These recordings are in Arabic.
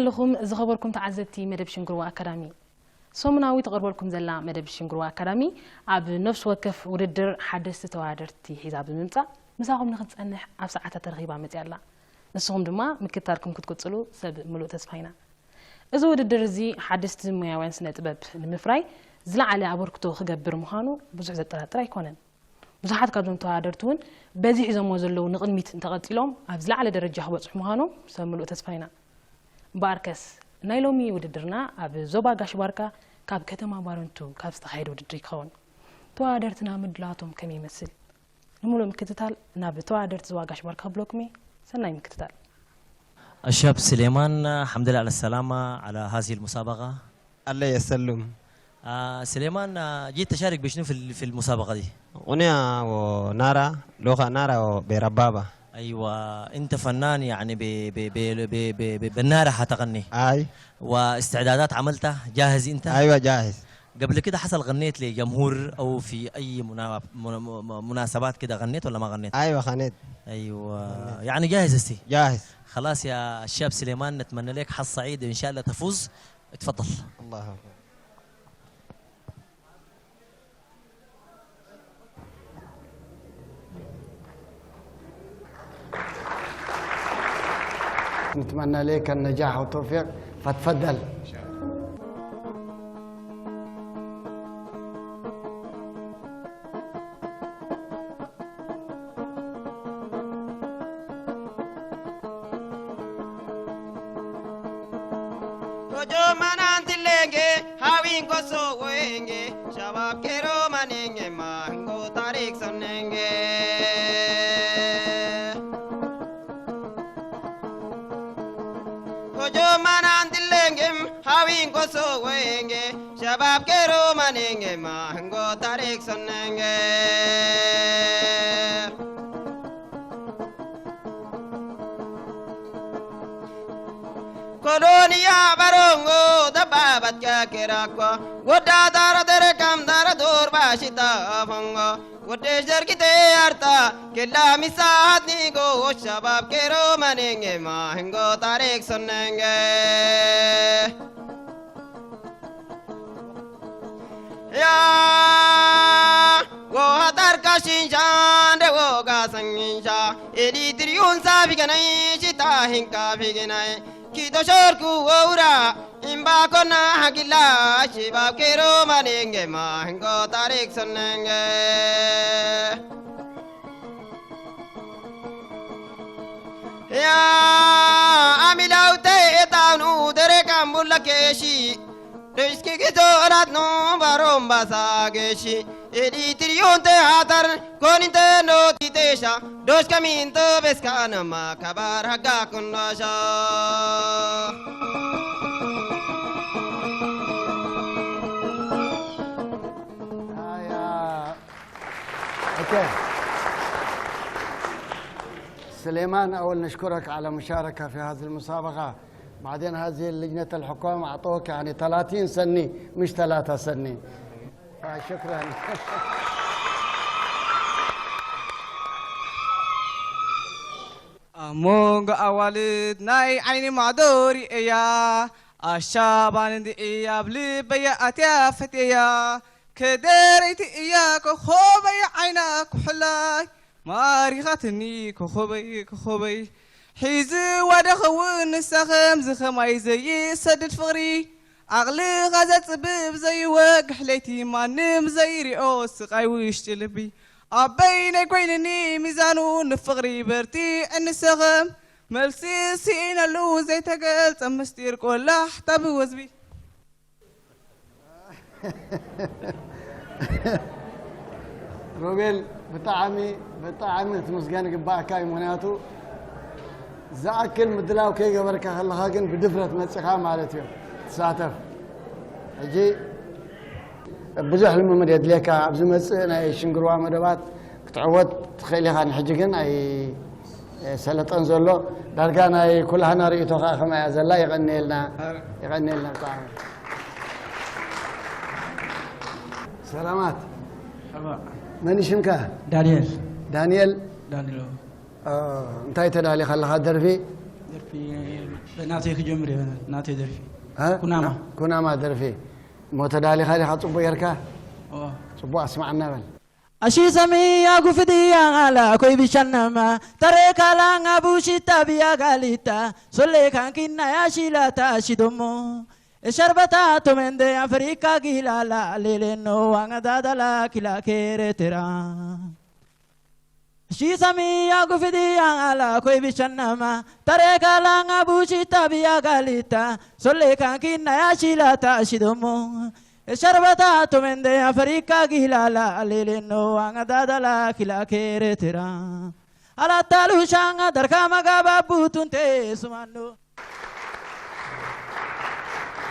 لكم زخبركم تعزتي مدب شنقروا أكاديمي سومناوي تقرب لكم زلا مدب شنقروا أكاديمي عب نفس وقف وردر حدث توادرتي حساب الممتع مساهم نخلص أن أفسعة ترغيبا متيالا نسهم دما مكتاركم كتقتلوا سب ملو تسفينا إذا وردر زي حدث زميا وين سنة باب المفراي زلا على أبوركتو خجبر مهانو بزح زترات رايكونن بزحات كابزم توادرتون بزح إذا موزلوا نقلميت انتقلتيلهم أفزلا على درجة حوصح مهانو سب ملو تسفينا باركس نايلومي وددرنا أب زوبا قاش باركا كاب كتما بارنتو كاب استخير وددري كون توادرتنا مدلاتهم كم يمثل نمولو مكتتال ناب توادرت زوا قاش باركا بلوكمي سناي مكتتال الشاب سليمان الحمد لله على السلامة على هذه المسابقة. الله يسلم. سليمان جيت تشارك بشنو في المسابقة دي؟ أغنية ونارا لغة نارا وبربابة. أيوة أنت فنان يعني بالنارة حتغني. أي. واستعدادات عملتها جاهز أنت؟ أيوة جاهز. قبل كده حصل غنيت لجمهور أو في أي مناسبات كده غنيت ولا ما غنيت؟ أيوة غنيت. أيوة يعني جاهز استي؟ جاهز. خلاص يا الشاب سليمان نتمنى لك حظ سعيد وإن شاء الله تفوز. اتفضل. الله أكبر. نتمنى لك النجاح والتوفيق فتفضل. Shabab kero manenge mahango tarik sonenge Kolonia barongo da babat kya kerakwa Goda dara dere kam dara dur bashita afongo Gode jar kite arta kella misahat ni go Shabab kero manenge mahango tarik sonenge Ya wo hadar kashinshan de wo gasanginsha edi triyun sa biganai chita hinka biganai kido shorku ora imba kona hagila shiba kero manenge mahango tarik sonenge Ya amilaute etanu dere kambulla keshi Deski kito arat no barom basageshi edi trionte hatar koninte no titesha dos kaminto beskana makabar haga kundasha اوكي سليمان اول نشكرك على مشاركة في هذه المسابقة بعدين هذه اللجنة الحكومة أعطوك يعني 30 سنة مش 3 سنين فشكرا أمونغ أولد ناي عيني معدوري إيا الشابان دي إيا بلبيا أتيافت إيا كديريتي إيا كخوبي عينك حلاي ماريغاتني كخوبي حيزي ودخون السخم زخماي زي سدد فغري أغلي غزت بيب زي وق حليتي ما نم زي رئوس قايوش تلبي أبين كوينني ميزانو نفغري برتي أن السخم ملسي سينا لو زي تقلت أمستير كله حتى بوزبي روبيل بطعمي تمسجانك باكاي مناتو زاكل مدلاو كي قبرك خلها كن بدفرة مسخة مالتيو تساتف اجي بزح الممد يدليك ابز مسنا شنقروا مدبات كتعود تخيلي خان حجكن اي سلطن زلو داركان اي كلها ناريتو خما زلا يغني لنا طعم سلامات من اسمك دانيال انت تدالي خلها درفي درفي ناتي خجمري ناتي درفي ها كناما كناما درفي موتدالي خالي خاطبو يركا صبو اسمعنا بل أشي سمي يا غفدي يا على كوي بشنما ترى كلام أبو شتا بيا غاليتا سولي كان كنا يا شيلا تاشيدومو الشربتا تومندي أفريقيا كيلا لا ليلنو وانا دادلا كيلا كيرترا أشي سمي يا غفدي يا على كوي بشنما ترى كلام أبو شتا بيا غاليتا سولي كان كنا يا شيلا تاشيدومو الشربتا تومندي أفريقيا كيلا لا ليلنو وانا دادلا كيلا كيرترا على تالو شانغ دركا مغابا بوتونتي سمانو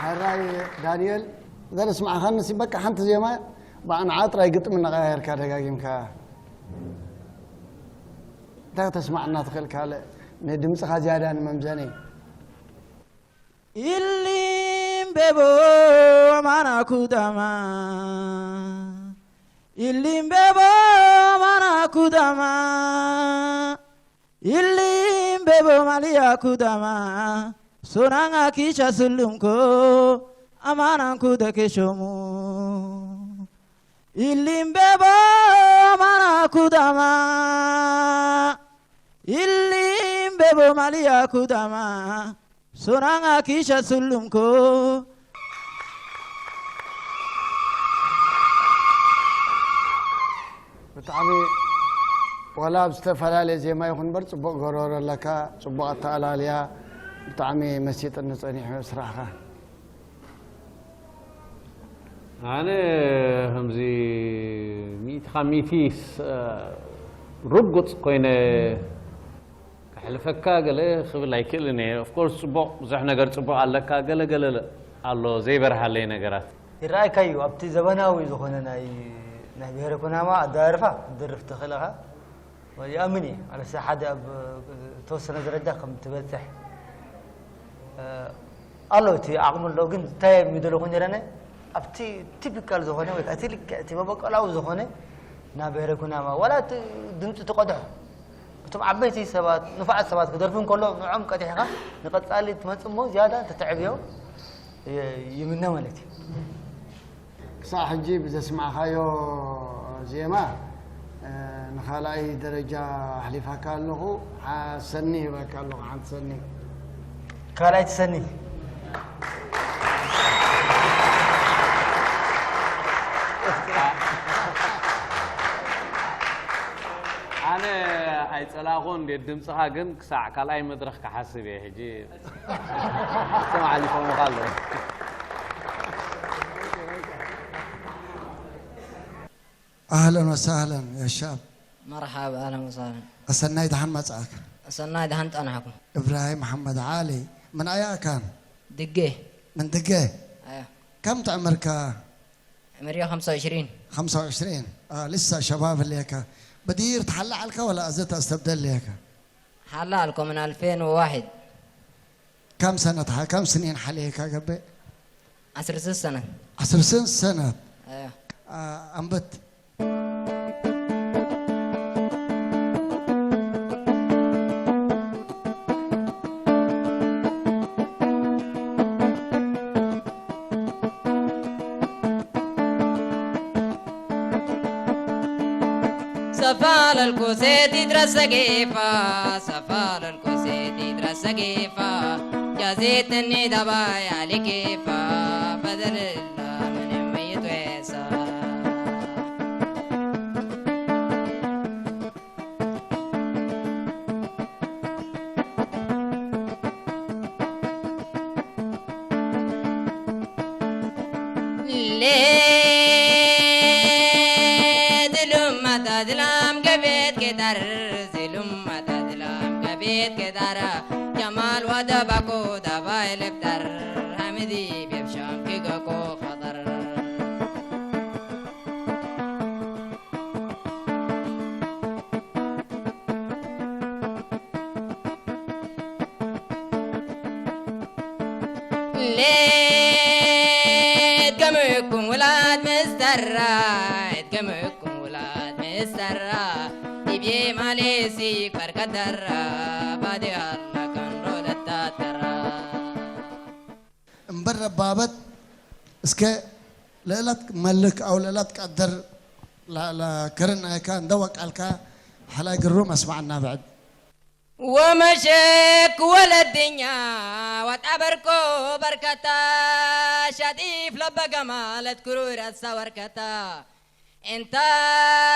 هاي دانيال إذا اسمع خلنا سيبك حنت زي ما بعن عاطرة يقطع من غير كذا جايم كا ده تسمعنا تخيل كاله ندم سخاجة ممزاني إلين بيبو مانا كوداما إلين بيبو مانا كوداما إلين بيبو ماليا كوداما سورانغا كيشا سلونكو أمانا كودا كيشومو إلين بيبو مانا كوداما إلين بيبو ماليا كوداما سورانغا كيشا سلونكو بتعمي ولا بستفعل زي ما يكون برد صبغ غرور لك صبغ التعالى بتعمي مسيت النصاني حسرها أنا همزي ميت خميتيس ربط قينا حلفك قال خبر كلني of course صبغ زحنا قرت صبغ على قال الله زي برح علينا قرات الرأي كيو أبتي زبناوي زخنا نهبير كنا ما أدارفه درفت خلها ويأمني على ساحة توصل درجة كم تبتح الله تي أعمل لوجن تاي مدلوكون جرانه أبتي typical زخنا وكاتيلك تبى بقى لا زخنا نهبير كنا ما ولا دمت تقدر تم عبيتي سبات نفعت سبات كدرفون كله نعم كاتيحها نقد سالي تمسمو زيادة تتعبيه يمنا مالتي صح تجيب إذا اسمع خايو زي ما نخالاي درجة حليفها كان له حسني وكان له حنسني كالاي تسني أنا أي تلاقون دي دم صحاجن ساعة كلاي مدرخ كحاسب يا هجي سمع لي فما قاله أهلا وسهلا يا شاب مرحبا أهلا وسهلا أسناي دهان مصعك أصلنا دهنت أنا حكم إبراهيم محمد علي من أي كان دقيه من دقة أيوه كم تعمرك عمري 25 25 لسه شباب اللي هيك بدير تحلى عليك ولا أزت أستبدل لي هيك حلالكم من 2001 كم سنة كم سنين حليك قبل 10 سنة 10 سنة أيوه أنبت سفال الكوسيت يدرس كيفا سفال الكوسيت يدرس كيفا جازيت الندى بايع لكيفا بدل الله من ميت ويسا تدلام قبيت كدر زلوم تدلام قبيت كدر جمال ودبكو دبايل بدر حمدي بيبشام كيكو خضر ليت كمكم ولاد مسترات كمكم سرا يبي ماليسي كركدر بادي الله كن رودت امبر ربابت اسك ليلت ملك او ليلت قدر لا كرنا كان دوق الكا حلاق الروم اسمعنا بعد ومشيك ولا الدنيا وتعبركو بركتا شديف لبا جمالت كرورة سوركتا انت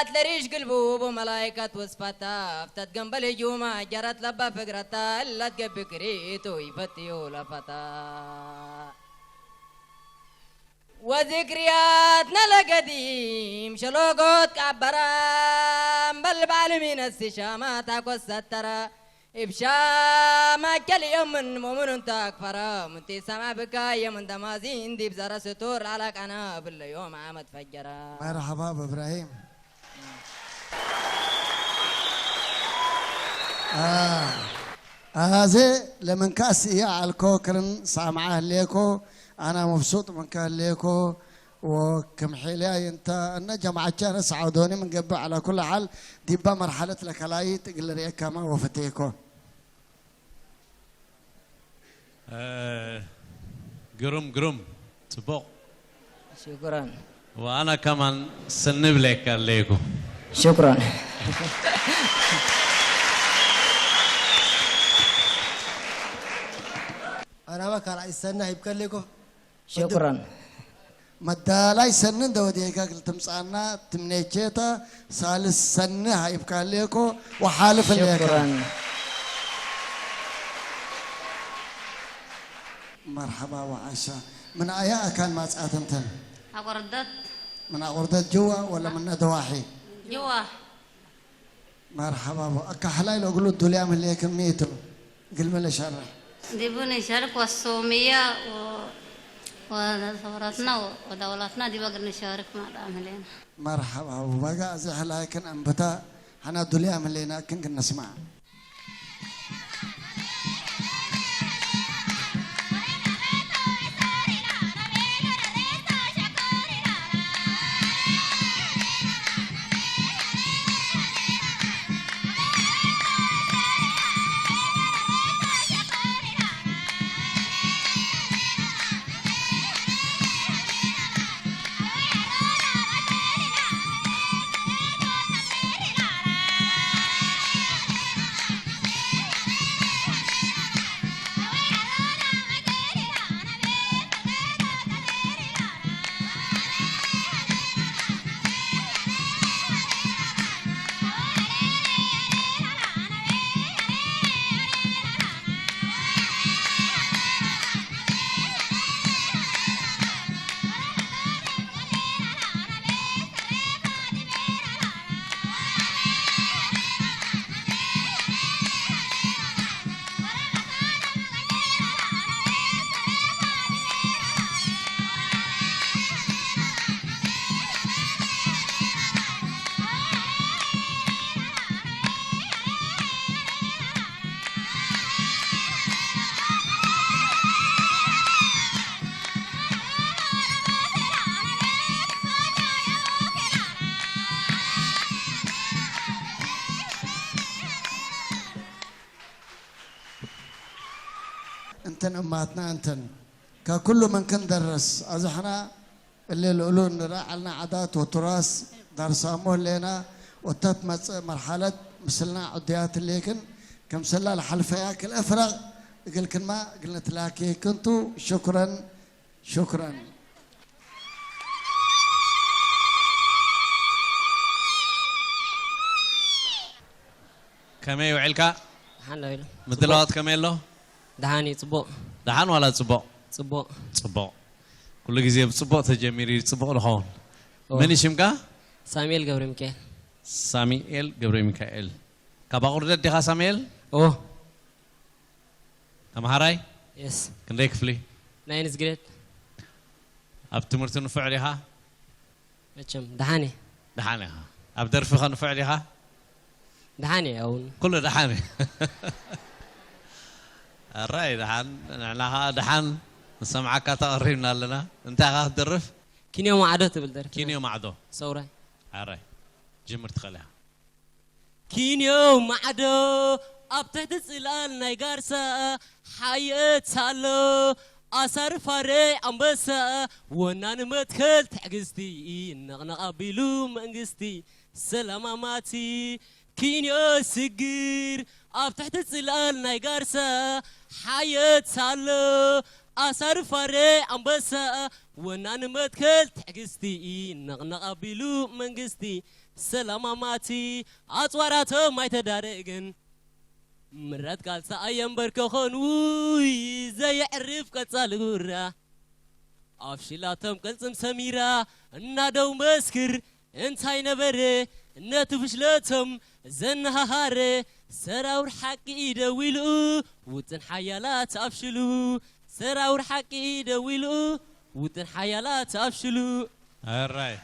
تلريش قلبوب وملايكة وصفتا فتت جنب الهجومة جرت لبا فقرتا الا تقب كريتو يفتيو لفتا وذكرياتنا القديم شلوقوت كعبرام بل بعلمين السشامات اكو السترة ابشام كل يوم من مؤمن تكفرا منتي سمع بكاية من دمازين دي بزرة ستور على انا باليوم عامت فجرا. مرحبا ابراهيم. هذا لمن كاس يا على الكوكرن سامعه ليكو انا مبسوط من كان ليكو وكم حيلاي انت ان جماعه كان سعودوني من قبل على كل حال ديبا مرحله لك لاي تقل لي كما وفتيكو قرم تبوق. شكرا. وانا كمان سنب لك ليكو. شكرا. انا ما كان استنى يبقى لكم. شكرا. مدالاي سنن دوديكا تمصانا تمنيچيتا سالس سنه هيبقى لكو وحالف لك. شكرا. مرحبا وعشا. من ايا كان ما صاتنتن؟ أقردت. من أقردت جوا ولا من دواحي؟ جوا. مرحبا أكحلاي لو قلت دولي أعمل ليك ميتو قل من شرح. ديبوني شارك والصومية وثورتنا ودولتنا دي بقى نشارك مع العاملين. مرحبا وبقى أزح لكن أنبتا أنا دولي أعمل لنا كن نسمع. انتن اماتنا انتن ككل من كان درس ازحنا اللي العلون راعلنا عادات وتراث درسامه لنا وتت مرحله مثلنا عديات الليكن كم سلا الحلفياك الافرغ قل كلمه قلنا تلاكي كنتو شكرا شكرا. كمي وعلك الحمد لله. مدلوات كمي له دهاني صبو. دحان ولا صبو؟ صبو. صبو. كل جزء بصبو تجميري صبو لهون. من اسمك؟ ساميل جبري ميكائيل. ساميل جبري ميكائيل. كباقولة دخا ساميل؟ أوه. كم هاراي؟ يس. كنديك فلي؟ 9 جريد. أبتمرت نفعلها؟ متشم دهاني. دحانها. أبدرفخ نفعلها؟ دهاني أو كله دحاني. الرأي دحان نحنها دحان نسمعك تقريبنا لنا أنت غاه تدرف؟ كينيو معدو تبلدر. كينيو معدو. صورة. الرأي جمرت خليها. كينيو معدو أبتدت الآن نيجارسا حياة سالو أسر فري أمبسا ونان مدخل تحجستي نغنى بيلو منجستي سلاماتي كينيو سجير أب تحت السلال نايجارسا حياة سالو أسر فري أمبسا ونان مدخل تحجستي نغنى بيلو منجستي سلاماتي أطواراتو ما يتدارجن مرات قال سايم بركخون وي زي يعرف كتصالغورا افشلاتم قلصم سميرا نادو مسكر انتاي نبره نتفشلتم زنهاره سراور حقي دويلو وتن حيالات افشلو سراور حقي دويلو وتن حيالات افشلو alright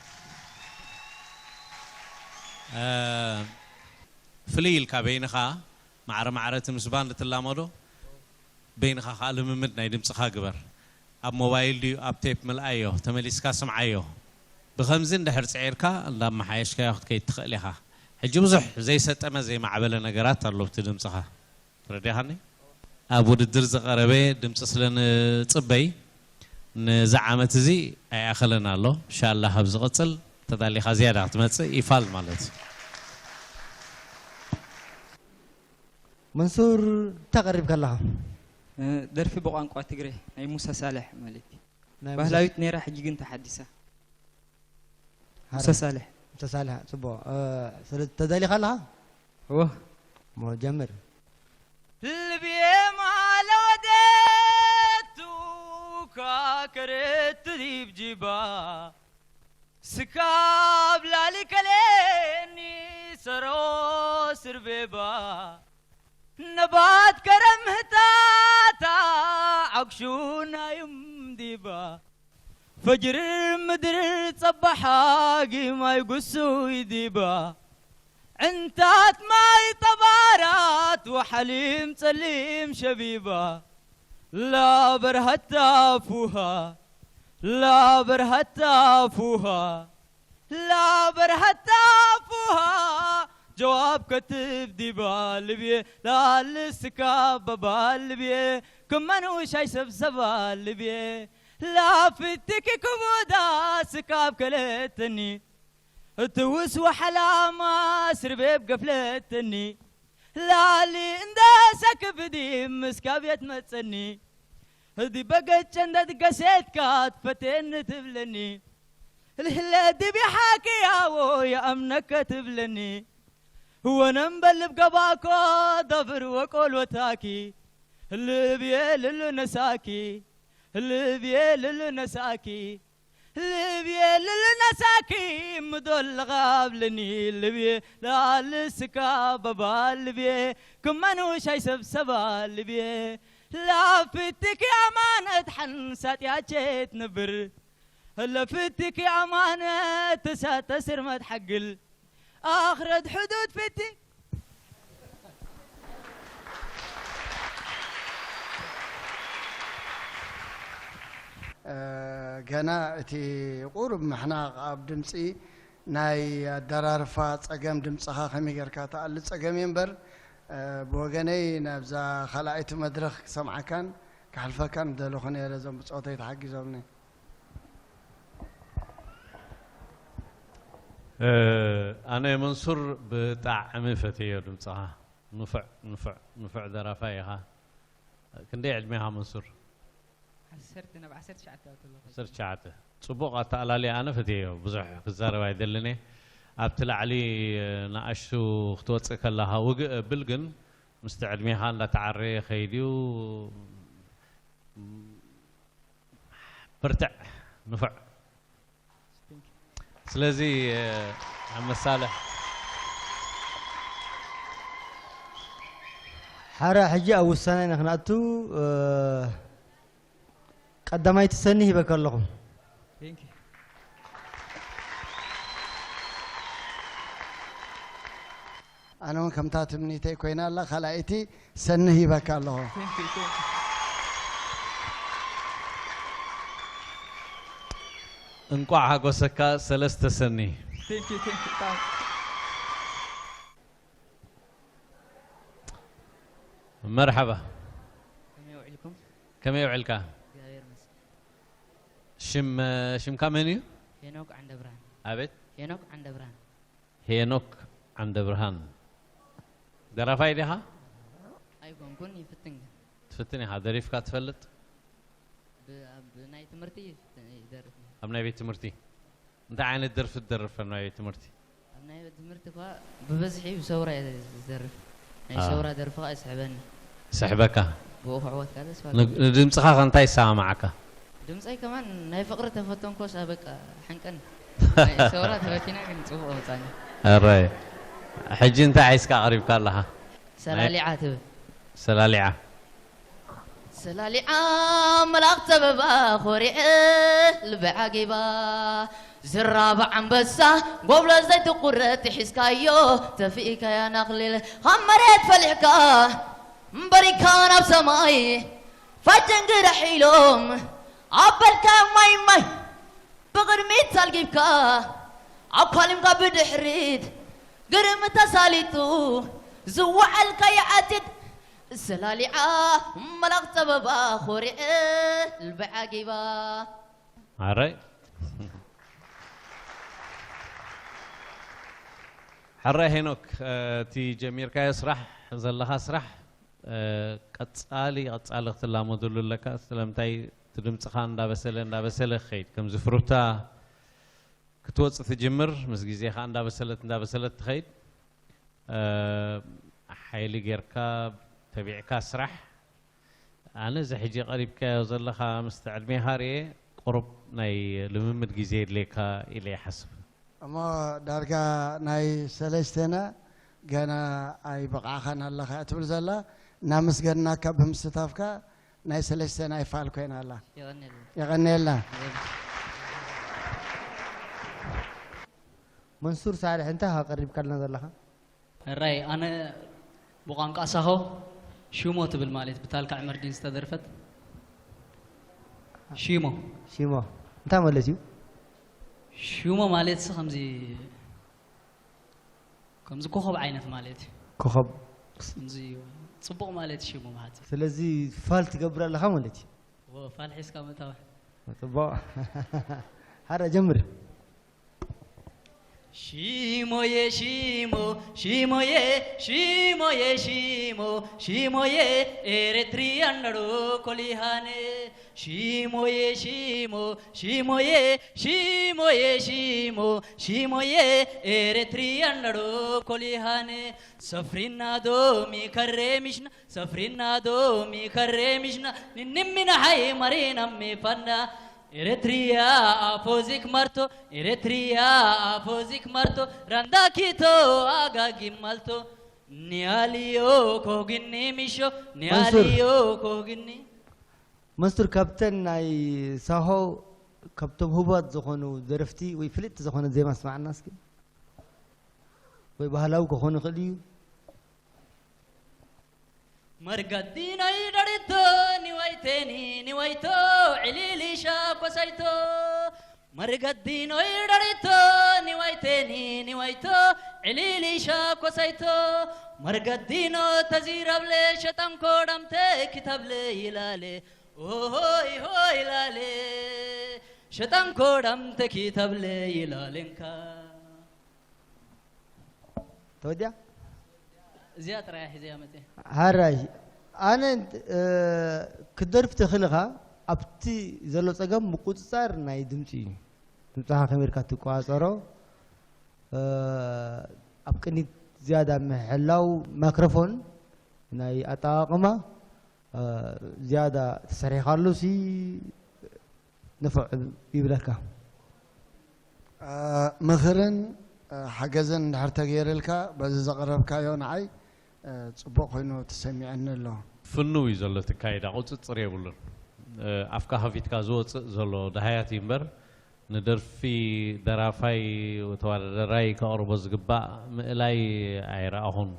فليل كابينخا معرة مسبان تلامدو بين خال ممد نايدم صخاجبر أب موبايل دي أب تيب ملايو تمليس كاسم عيو بخمزين دحر سعيركا لما حيش كا ياخد كي تخليها حجوزح زي ستما زي معبل نجارات الله بتدم صخا ردي هني أبو الدرز قربي دم تصلن تصبي نزعمت زي أي أخلنا الله إن شاء الله هبز قتل تدالي خزيادة تمت يفعل مالت منصور تقرب كلها درفي بقان قوات تجري أي موسى صالح مالتي بهلاويت نيرة حجي جنت حديثة موسى صالح سبوا تدالي خلها هو مو جمر البيه ما لوديتو كاكرت ديب جيبا سكاب لالك ليني سرو سربيبا نبات كرم هتاتا عقشونا يمديبا فجر المدر تصبحا ما يقصو يديبا عنتات ماي طبارات وحليم تسليم شبيبا لا برهتا فوها لا برهتا فوها لا برهتا فوها جواب كتب دي بالبيه لا لسكاب بالبيه كمان وش هيسب سبالبيه لا فتك كبودا سكاب كلتني توس وحلاما سربيب قفلتني لا لي انداسك بدي مسكاب يتمتسني هدي بقت شندت قسيت كات فتن تبلني الهلادي بحاكي يا امنك تبلني وانا مبلب قباكو ضفر وقول وتاكي اللي بيه للنساكي اللي بيه للنساكي اللي بيه للنساكي مدول غابلني اللي بيه لا للسكاب باللي بيه كمان وش هيسبسبا اللي بيه لا فتك يا امانة حنسات يا جيت نبر هلا فتك يا امانة تسات تسر ما تحقل اخرت حدود فتك جنا اتي قرب محنا بدمصي ناي درارفا صقم دمصها خمي غيركا تعال صقم ينبر بوغني نبزا خلايت مدرخ سمع كان كحلفا كان دلو خني لازم بصوتي تحجزوني أنا منصور بطعم فتية دمصها نفع درافايها كندي علميها منصور حسرتنا بعسرت شعته حسرت شعته صبوغة تعالى أنا فتية بزح كزارة وايدلني أبتلع علي ناقشو خطوات كلها بلغن مستعلميها لا تعري خيديو برتع نفع سلازي عم صالح حرا حجي أو السنة نخناتو قدما يتسنيه بكلهم أنا كم تاتمني تيكوينا الله خلايتي سنه بك الله انقع قوسكا سلسة سني مرحبا كم يوعلك شم كامنيو هينوك عند برهان أبد هينوك عند برهان هينوك عند برهان درافاي لها أيكون كوني فتنج تفتني هذا دريف كاتفلت بناي تمرتي درف أبناء بيت تمرتي أنت عين الدرف أبناء بيت تمرتي أبناي بيت تمرتي ببزحي وسورة درف يعني سورة درفها يسحبني سحبك بوخ عوض كذا سؤال دمسخا خنتاي ساعة معك دمس أي كمان هاي فقرة تفتون كوس أبك حنكن سورة تبكينا كنت تشوفه ثاني الرأي حجي أنت عايز كقريب كان لها سلالي عاتب سلالعة سلالعة ملاقت بابا خوري البعاقبة زرابة عم بسا قبل زيت قرة حسكايو تفيك يا نقلل خمرت فلحكا بريكان بسماي فتنقر حيلوم عبالكا ماي بغرميت سالقيبكا عبالي مقابد حريد قرم تساليتو زوع الكيعاتد سلالعة ملقت بابا خوري البعاقبة الرأي حرة هنوك تي جمير كا يسرح زلها سرح قصالي قصالك لا مدل لك سلامتاي تدمصخان دا بسله خيد كم زفروتا كتوص تجمر مس غزي خان دا بسلت تخيد حيلي غيركا تبيعك سرح انا زحجي قريب كا زلها مستعلمي هاري قرب ناي لممد غزي ليكا الي حسب اما داركا ناي سلستنا غنا اي بقاخن الله اتبل زلا نامسغنا كبهم ستافكا ناي سلستنا اي فال كوين الله يغني لنا منصور صالح انت قريب كلنا زلها الراي انا بقان قاساهو شومو تبل مالت بتالك عمر دين استدرفت شيمو انت مالتيو شومو مالت كمزي كوخب عينت مالت كوخب كمزي صبغ مالت شومو مالت سلازي فال تقبر لها مالتي هو فال حس كما توا صبغ هذا جمر شيمو يا شيمو شيمو يا شيمو يا شيمو شيمو يا إريتريان نرو كليهاني شيمو يا شيمو شيمو يا شيمو يا شيمو شيمو يا إريتريان نرو كليهاني سفرنا دومي كرمشنا سفرنا دومي كرمشنا ننمنا هاي مرينا مي فنا إريتريا أفوزك مرتو إريتريا أفوزك مرتو رندا كيتو آغا جمالتو نياليو كوغني ميشو نياليو كوغني منصور كابتن ناي ساهو كابتن هوبات زخونو درفتي ويفلت زخونو زي ما سمعنا الناس كده ويبهلاو كخونو خليو مرقدين يدريتو نوايتني نوايتو عليلي شاكو سايتو مرقدين يدريتو نوايتني نوايتو عليلي شاكو سايتو مرقدين تزير بلي شتم كودم كتاب لي يلالي اوهوي هوي لالي شتم كودم كتاب لي يلالنكا توديا زياد رايح زي متى هاراي انا كدرف تخلها ابتي زلو صقم مقصصر ناي دمتي دمتها خميركا تقاصرو ابكني زياده محلاو ميكروفون ناي اطاقما زياده تسريخالو سي نفع يبلكا مخرن حجزن دحر تغيرلكا بز زقربكا يونعي صبو خوينو تسمعنا له فنو يزلو تكايدا قصصر يبلن افكا هفيتكا زوص زلو دهيات يمبر ندرفي درافاي وتوالدراي كأربز قبا مئلاي عيراهن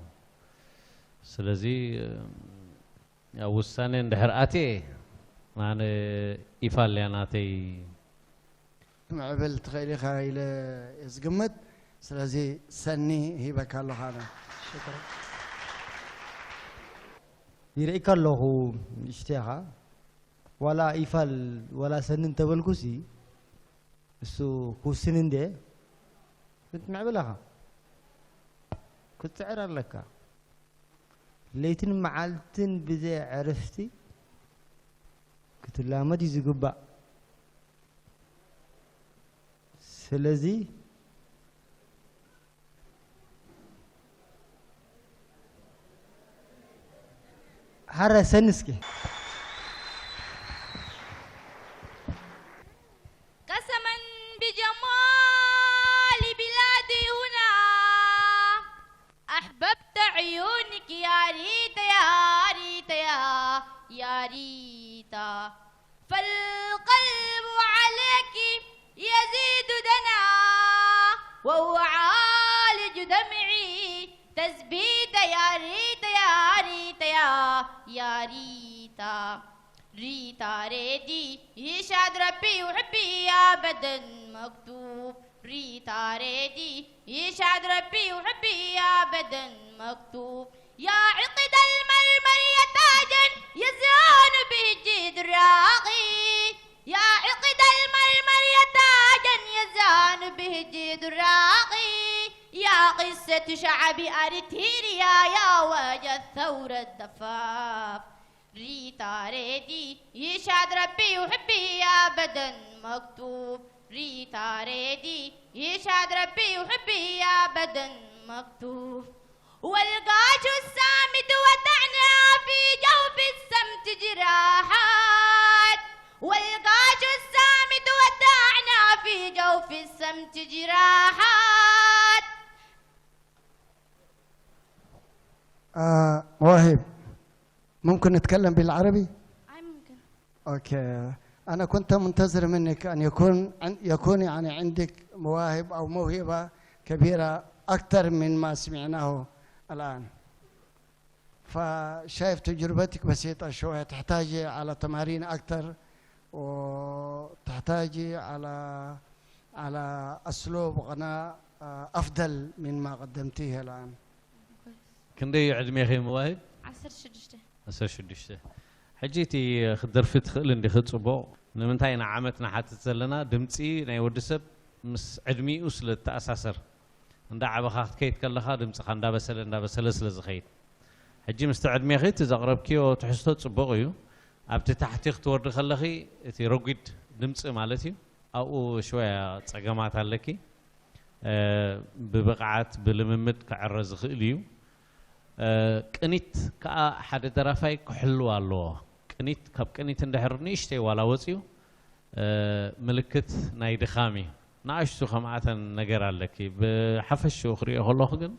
سلازي وسانين دهراتي معنى إفالياناتي معبل تخيلي خايل يزقمت سلازي سني هيبك الله هذا شكرا يريك الله اشتيها ولا إفال ولا سنن تبلكوسي السو كوسنين ده كنت معبلها كنت تعرف لك ليتن معلتن بذي عرفتي قلت لا ما دي زقبا سلازي هرا سنسكي قسما بجمال بلادي هنا أحببت عيونك يا ريتا يا ريتا يا ريتا فالقلب عليك يزيد دنا وهو عالج دمعي تثبيت يا ريتا يا ريتا يا ريتا ريتا ريدي يشهد ربي وحبي أبدا مكتوب ريتا ريدي يشهد ربي وحبي أبدا مكتوب يا عقد المرمر يا تاجا يزهان به الجيد الراقي يا عقد المرمر يا تاجا يزهان به الجيد الراقي يا قصة شعب أريتريا يا وجه الثورة الدفاف ريتا ريدي يشهد ربي وحبي أبدا مكتوب ريتا ريدي يشهد ربي وحبي أبدا مكتوب والقاش السامد ودعنا في جوف السمت جراحات والقاش السامد ودعنا في جوف السمت جراحات. مواهب ممكن نتكلم بالعربي؟ ممكن. اوكي، انا كنت منتظر منك ان يكون يعني عندك مواهب او موهبه كبيره اكثر من ما سمعناه الان. فشايف تجربتك بسيطه شويه، تحتاجي على تمارين اكثر وتحتاجي على اسلوب غناء افضل من ما قدمتيه الان. كندي عدمي خي مواهب 16 حجيتي خدرفت خل اندي خصبو نمنتاي عامتنا حتى زلنا دمصي ناي ودسب مس عدمي اسل التاساسر اندا عبخ كيت كلخا دمص خندا بسل سل زخيت حجي مستعدمي خيت زقربكيو تحسو صبغيو ابت تحتيخ تورد خلخي تي روغيد دمص مالتي او شويه صقمات عليكي ببقعات بلممد كعرز خيليو قنيت كا حد درافاي كحلو الله قنيت كاب قنيت اندحر نيشتي ولا وصيو ملكت ناي دخامي ناشتو خمعتن نجر عليكي بحفشو خري هلو خن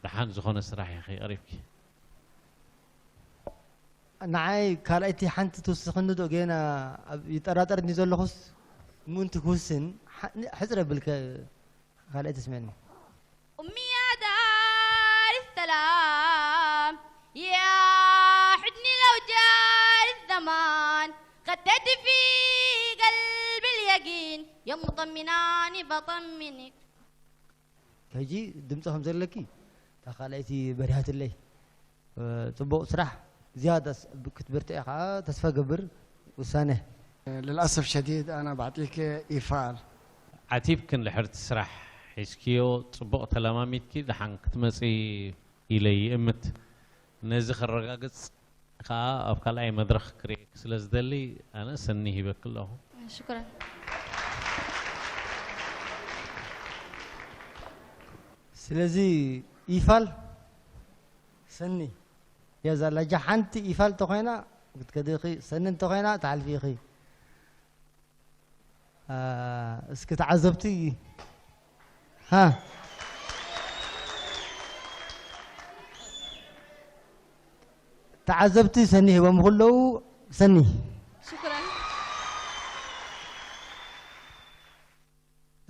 دحان زخون سراح يا اخي قريبكي نعاي كالايتي حنت توسخن دو جينا يطراطر نيزول لخص مونت كوسن حزر بالك كالايتي اسمعني أمي يا دار السلام يا حدني لو جار الزمان غدت في قلب اليقين يا مطمناني بطمنك هيجي دمتهم زلكي تخاليتي بريهات اللي طبق صراح زيادة كنت برتاح تسفى قبر وسنة للأسف شديد أنا بعطيك إيفال عتيب كن لحرت سراح حيسكيو طبق تلاماميتكي دحان كتمصي إلي إمت نزخ الرقاقص خا أبقال أي مدرخ كريك سلازدلي أنا سنيه بكله شكرا. سلازي إيفال سني يا زال جحنت إيفال تقينا قلت كديقي سنن تقينا تعال فيقي اسكت عزبتي ها تعذبتي سني هو مغلو سني شكرا.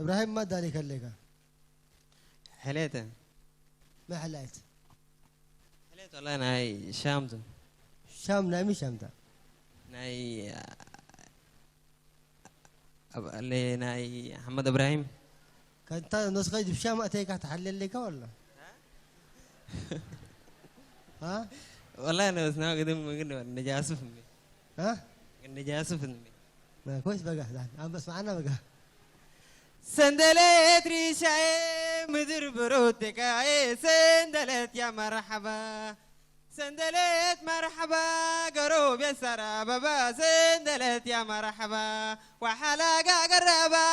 ابراهيم ما دالي كليك حليته ما حليت حليت والله ناي شامتو شام نايمي شامتا ناي اللي ناي محمد ابراهيم كانت نسخة بشام اتيك تحلل لك ولا؟ ها؟ والله انا بس ناوي قدم النجاسة فيني ها؟ النجاسة فيني كويس بقى عم بس معنا بقى سندلت ريشاي مدر برودك سندلت يا مرحبا سندلت مرحبا قروب يا سرابا سندلت يا مرحبا وحلاقة قربا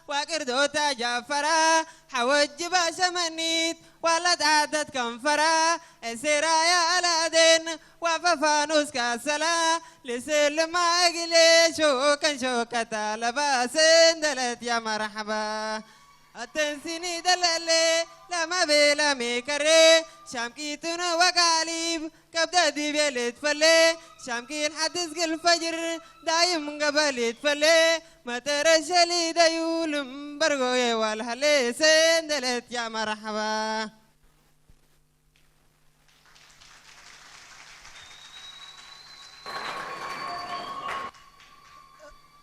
وقردو تجفرا حوجبا شمنيت ولا تعدد كنفرا سيرا يا ألادين وففانوس كاسلا لسلم عقلي شوكا تالبا سندلت يا مرحبا التنسيني دلالي لما بلا ميكري شامكيتون وقاليب كبدا دي بيلت فلي شامكين حدث الفجر دايم قبل يتفلي ما ترشلي دايول برغوي والهلي سندلت يا مرحبا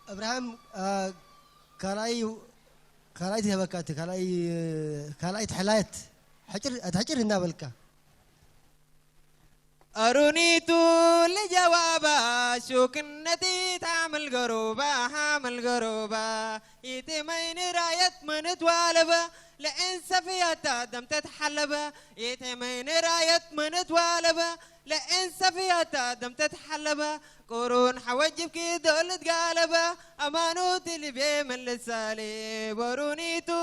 ابراهيم كراي تهبكات كراي تحلايت حجر النابلكا أرونيتو لجوابا شو كنتي تعمل قروبا يتمين رايت من توالبا لئن سفيتا دم تتحلبا يتمين رايت من توالبا لئن سفيتا دم تتحلبا قرون حوجب كي دولت قالبا أمانوت اللي بيمن للسالي برونيتو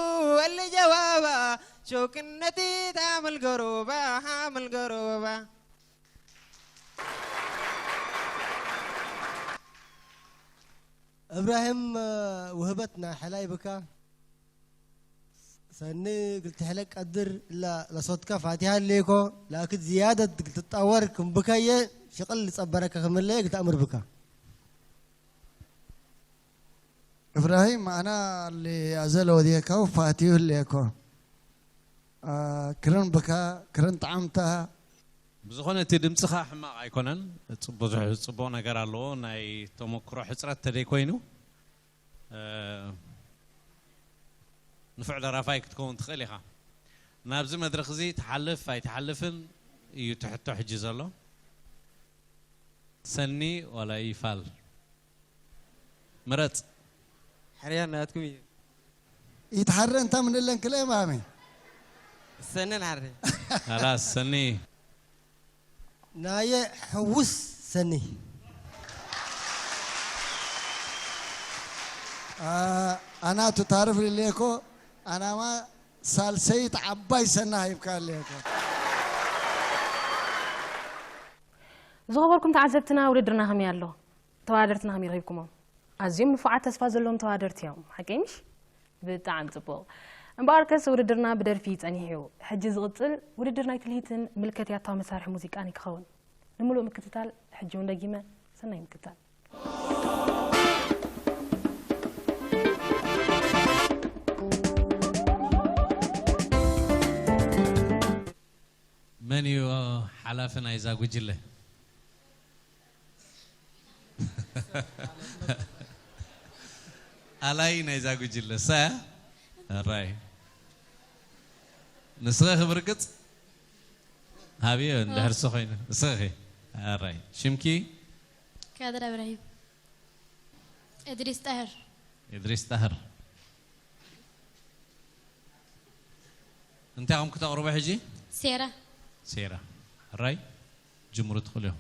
اللي جوابا شو كنتي تعمل قروبا ابراهيم وهبتنا حلاي بكا سني قلت حلك قدر لا لصوتك فاتحه ليكو لكن زياده تتطور كم بكايه شغل صبرك كمل قلت امر بكا ابراهيم انا اللي ازل وديكو فاتيه ليكو كرن بكا كرن طعمتها بزخونه تدمصخ حماق ايكونن بزح صبو ነገር አሎ ናይ ተሞክሮ ሕጽረት ተደይ ኮይኑ ንፍዕለ ራፋይ ክትከውን ትኽእል ኢኻ ናብዚ መድረኽ እዚ ተሓልፍ ኣይተሓልፍን እዩ ትሕቶ ሕጂ ዘሎ ሰኒ ወላ ይፋል ምረጥ حريا ناتكم يتحرى انت من اللي انكلي مامي سنن عري خلاص سني نايه حوس سني انا تعرف ليكو انا ما سالسيت عباي سنه يبقى ليكو زغبركم تعذبتنا ولدرنا هم يالله توادرتنا هم يرهبكم أزيم نفعت تسفى زلهم توادرت يوم حكيمش بتاعن تبغى مباركة ولدرنا بدر فيت أني هيو حجز غطل ولدرنا كليتن ملكة يعطى مسارح موسيقى أني كخون نملو مكتتال حجون دقيمة سنة مكتتال من يو حلافنا إذا قجله علينا إذا قجله سا راي نسخة بركت هابي ندهر سخينا نسخة راي شمكي كادر إبراهيم إدريس طاهر أنت عم كتقرب حجي سيرة راي جمهور ادخلوا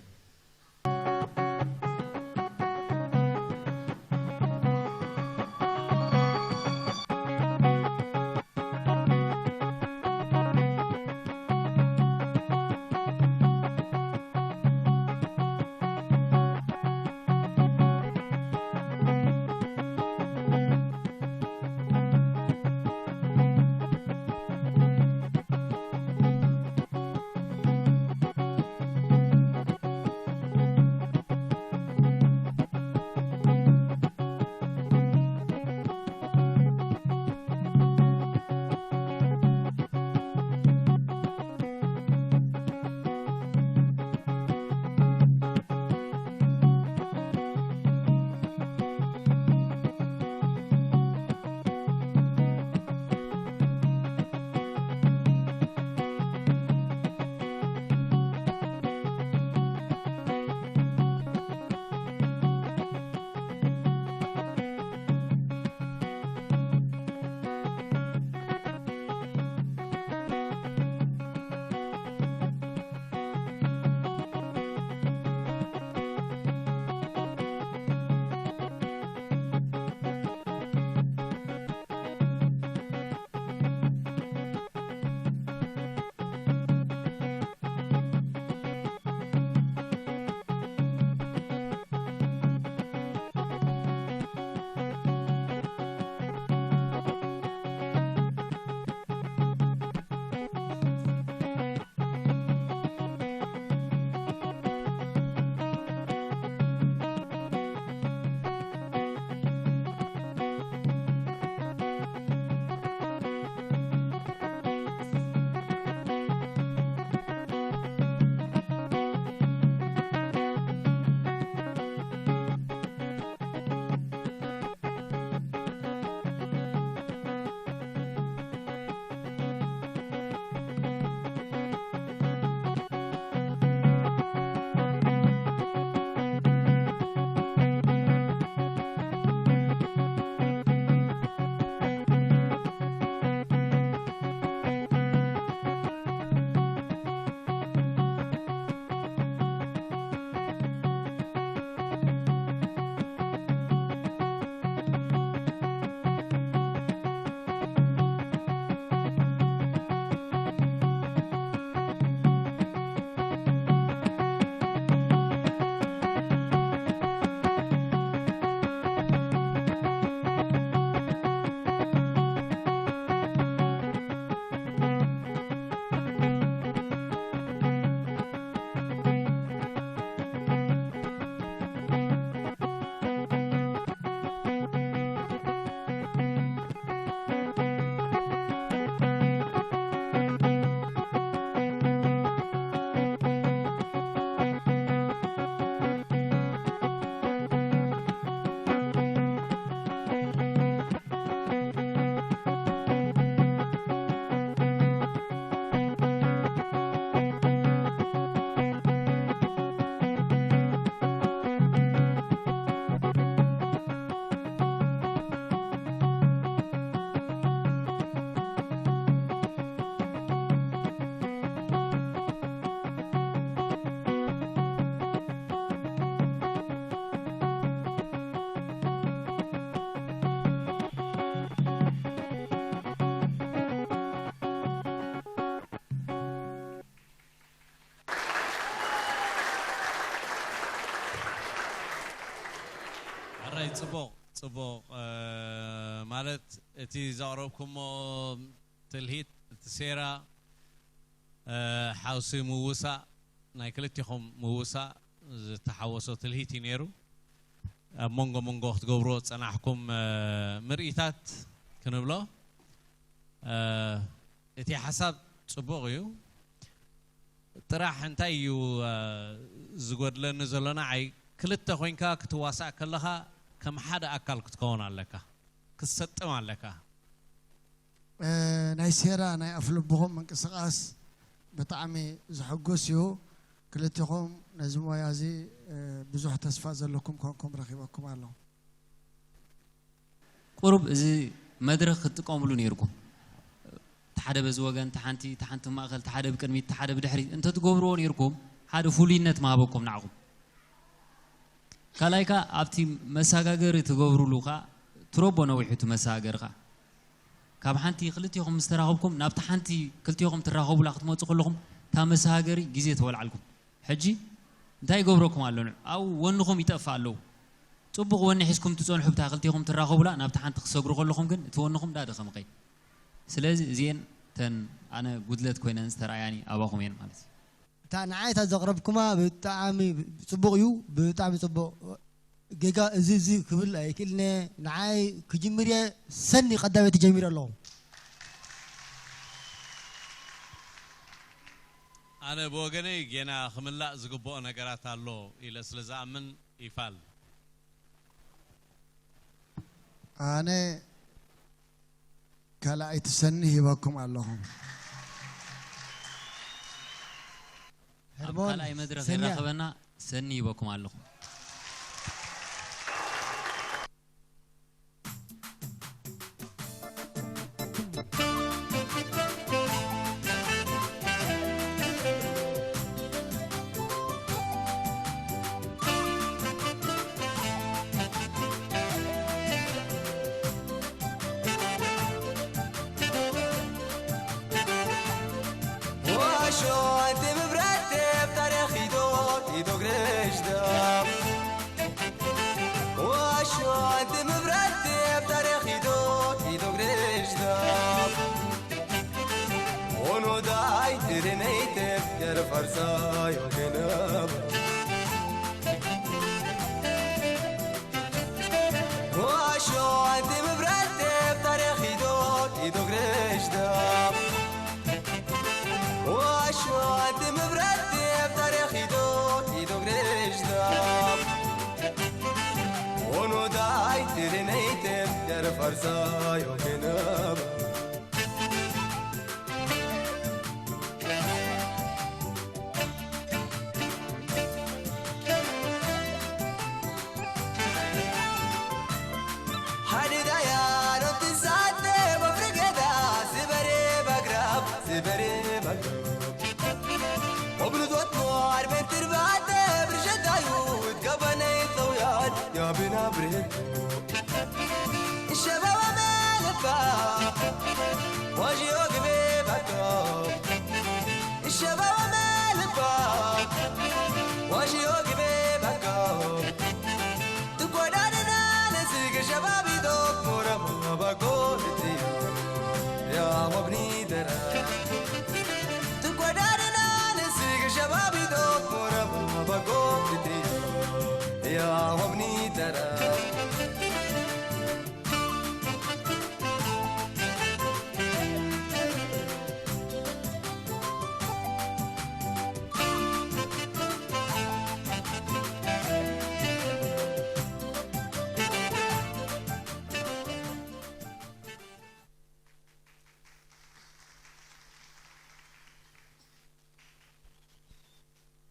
راي صبوق مالت اتي زاربكم تلهيت تسيرا حاوسي موسى نايكلتيهم موسى تحوسوا تلهيتي نيرو مونغو تقبروا صنعكم مرئيتات كنبلو اتي حساب صبوغيو طرح انتايو زغود لنا زلنا عي كلتا خوينكا كتواسع كلها كم حدا اكل كتكون عليك كسطم عليك ناي سيرا ناي افلبهم منقسقاس بطعمي زحقوسيو كلتيهم نزمو يازي بزح تسفا زلكم كونكم رخيبكم الله قرب زي مدرخ تقوملو نيركم تحدى بزوجان تحنت ما أكل تحدى بكرمي تحدى بدحري أنت تقبرون يركم هذا فولينت ما بكم نعقم كلايكا أبتي مساجر تقبروا لوكا تربنا ويحتو مساجرها كابحنتي خلتيهم مستراهبكم نبت حنتي كلتيهم تراهبوا لقط ما تقولهم تام مساجري جزيت ولا عليكم حجي داي قبركم علون أو ونهم يتفعلوا تبغوا ونحسكم تزون حب تاخلتيهم تراهبوا لا نبت حنت خسقروا كلهم جن تونهم دار خمقي سلازي زين تن أنا قدلت كوينانس ترى يعني أباهم ين مالتي. تان عايت أزقربكما بتعامي صبغيو بتعامي صبغ جيجا زي قبل كلنا نعاي كجمرية سني قدامي تجمير الله. أنا بوجني جينا خملا زقبو أنا قرأت الله إلى سلزا من يفعل. أنا كلا يتسني بكم اللهم كلا يمدرك يراقبنا سني بكم اللهم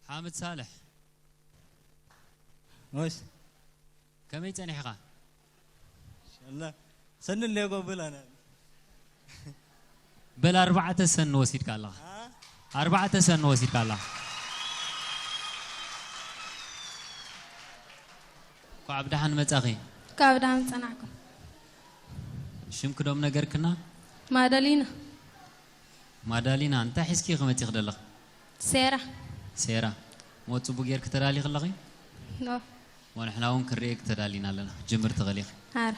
حامد صالح وش كم يتعني حقا إن شاء الله سن اللي قبل أنا بل 4 سن وسيدك الله 4 سن وسيدك الله كعب دحن متأخي كعب دحن متأنعكم شم كدوم نجر كنا مادالينا أنت حسكي غمتي خدلك سيرة سيرة مو تبغى غير كترالي خلقي لا ونحن هون كريك تدالينا لنا جمر تغليق هار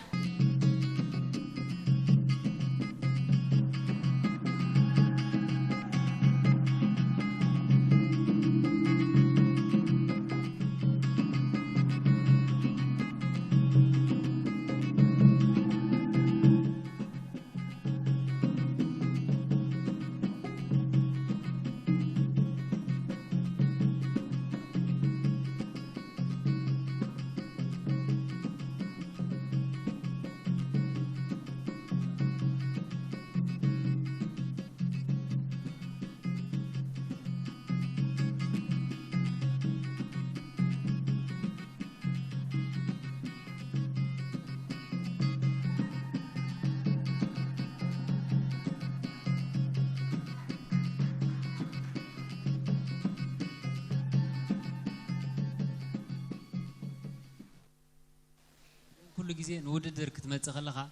كل جزء نوددر كتمت خلها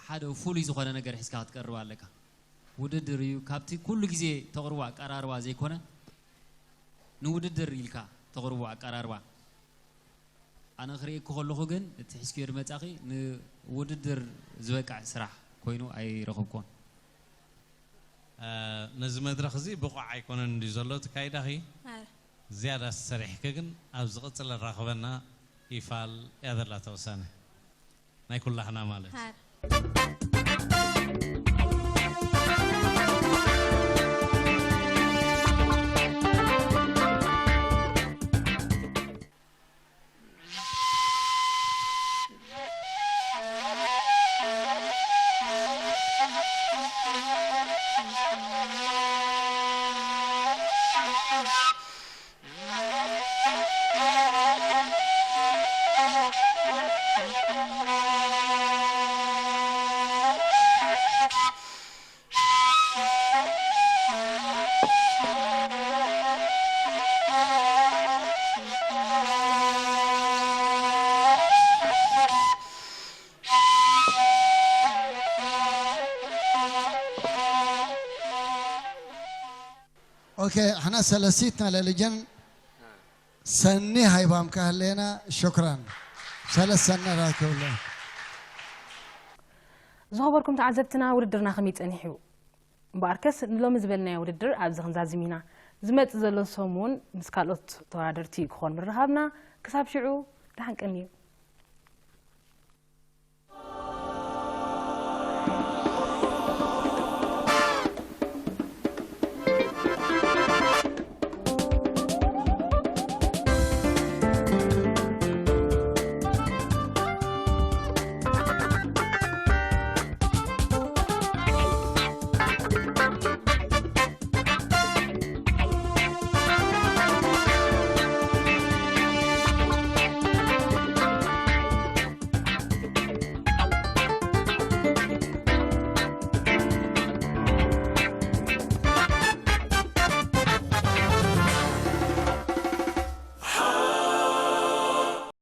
حدا فولي زخانة نجار حسكات كروا لك وددر يو كابتي كل جزء تغروا قراروا زي كونه نوددر يلكا تغروا قراروا أنا خريج كل خجن تحسكير متأخي نوددر زوجة سرح كوينو أي رخبكون نزم درخزي بقع يكون ديزلوت كايدا هي زيادة سريح كجن أبزقت الرخبنا يفعل يقدر لا توصانه ناي كلها أنا مالك اوكي احنا سلسيتنا للجن سني هاي بام كهلينا شكرا سلسنا راك والله زهبركم تعذبتنا ودرنا خميت انحيو باركس لوم زبلنا ودر ابز خنزازمينا زمت زلو سومون مسكالوت توادرتي كون مرهابنا كساب شعو دحنقني